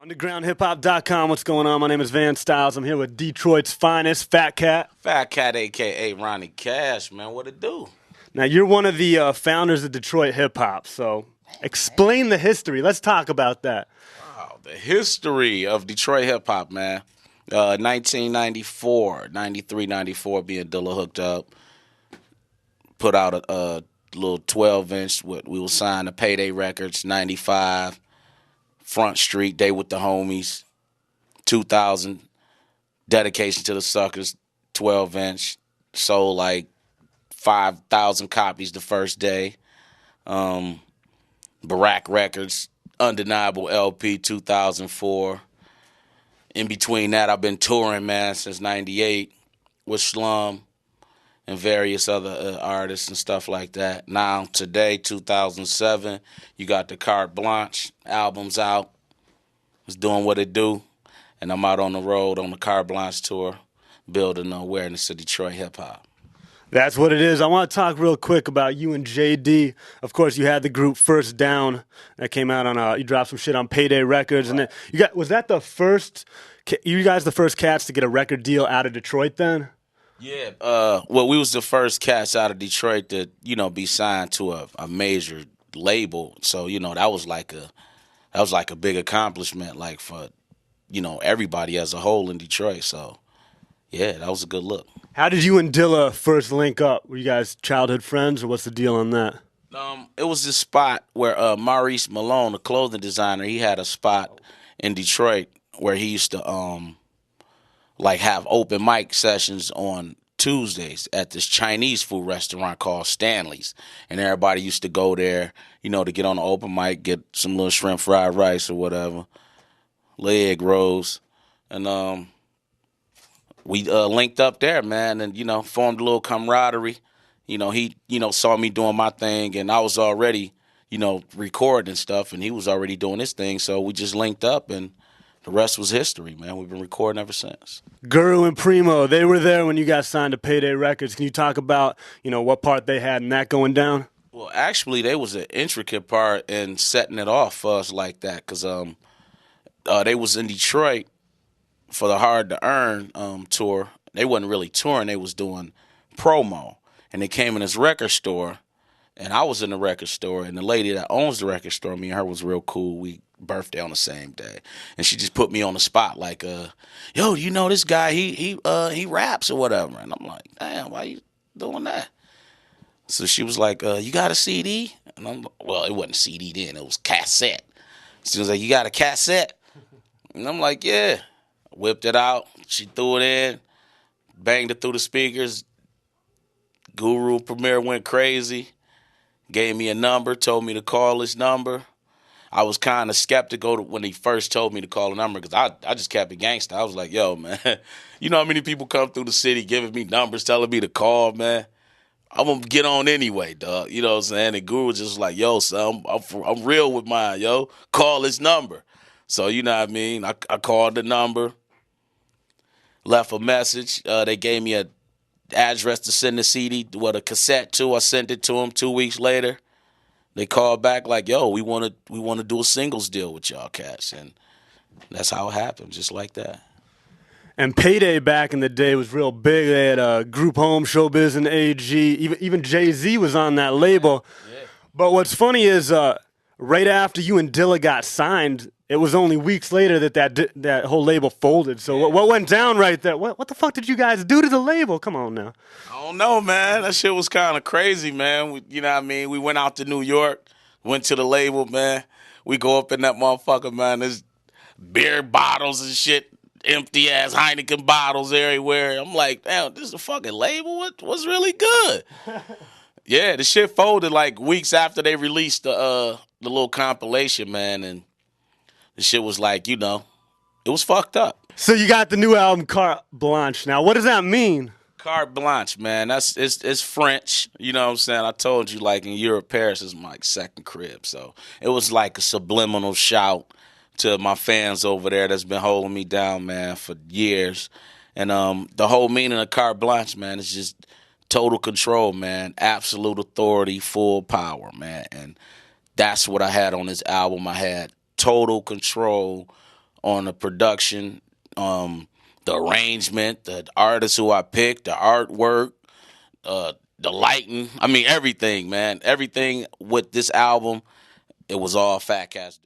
UndergroundHipHop.com. What's going on? My name is Van Styles. I'm here with Detroit's finest, Phat Kat. Phat Kat, a.k.a. Ronnie Cash, man. What it do? Now, you're one of the founders of Detroit hip hop, so explain the history. Let's talk about that. Wow, the history of Detroit hip-hop, man. 1994, 93, 94, me and Dilla hooked up. Put out a little 12-inch. We were signed to Payday Records, 95. Front Street, Day with the Homies. 2000, Dedication to the Suckers, 12-inch. Sold like 5,000 copies the first day. Barack Records, Undeniable LP, 2004. In between that, I've been touring, man, since 98 with Slum and various other artists and stuff like that. Now, today, 2007, you got the Carte Blanche albums out. It's doing what it do. And I'm out on the road on the Carte Blanche tour, building awareness of Detroit hip-hop. That's what it is. I want to talk real quick about you and JD. Of course, you had the group First Down that came out on. You dropped some shit on Payday Records, and then was that the first? You guys the first cats to get a record deal out of Detroit then? Yeah. Well, we was the first cats out of Detroit to be signed to a major label. So that was like a big accomplishment, like for everybody as a whole in Detroit. So yeah, that was a good look. How did you and Dilla first link up? Were you guys childhood friends, or what's the deal on that? It was this spot where Maurice Malone, the clothing designer, he had a spot in Detroit where he used to like have open mic sessions on Tuesdays at this Chinese food restaurant called Stanley's, and everybody used to go there, to get on the open mic, get some little shrimp fried rice or whatever, egg rolls, and we linked up there, man, and formed a little camaraderie. He saw me doing my thing, and I was already recording stuff, and he was already doing his thing, so we just linked up, and the rest was history, man. We've been recording ever since. Guru and Primo, they were there when you guys signed to Payday Records. Can you talk about what part they had in that going down? Well, actually, they was an intricate part in setting it off for us like that, because they was in Detroit for the Hard to Earn tour. They wasn't really touring, they was doing promo. And they came in this record store, and I was in the record store, and the lady that owns the record store, me and her was real cool. We birthday on the same day. And she just put me on the spot like, yo, you know this guy, he raps or whatever. And I'm like, damn, why you doing that? So she was like, you got a CD? And I'm like, well, it wasn't CD then, it was cassette. She was like, you got a cassette? And I'm like, yeah. Whipped it out. She threw it in, banged it through the speakers. Guru Premier went crazy, gave me a number, told me to call this number. I was kind of skeptical when he first told me to call a number because I just kept it gangsta. I was like, yo, man, you know how many people come through the city giving me numbers, telling me to call, man? I'm going to get on anyway, dog. You know what I'm saying? And Guru was just like, yo, son, I'm real with mine, yo. Call this number. So, you know what I mean? I called the number, left a message. They gave me an address to send the CD, a cassette to. I sent it to them 2 weeks later. They called back like, yo, we want to do a singles deal with y'all cats. And that's how it happened, just like that. And Payday back in the day was real big. They had Group Home, Showbiz, and AG. Even Jay-Z was on that label. Yeah. But what's funny is right after you and Dilla got signed, it was only weeks later that whole label folded. So what went down right there? What the fuck did you guys do to the label? Come on now. I don't know, man. That shit was kind of crazy, man. You know what I mean? We went out to New York, went to the label, man. We go up in that motherfucker, man. There's beer bottles and shit, empty-ass Heineken bottles everywhere. I'm like, damn, this is a fucking label? What's really good? Yeah, the shit folded like weeks after they released the little compilation, man, and the shit was like, it was fucked up. So you got the new album, Carte Blanche. Now, what does that mean? Carte Blanche, man. It's French. You know what I'm saying? I told you, like, in Europe, Paris is my second crib. So it was like a subliminal shout to my fans over there that's been holding me down, man, for years. And the whole meaning of Carte Blanche, man, is just total control, man. Absolute authority, full power, man. And that's what I had on this album. I had total control on the production, the arrangement, the artists who I picked, the artwork, the lighting. I mean, everything, man. Everything with this album, it was all Phat Kats.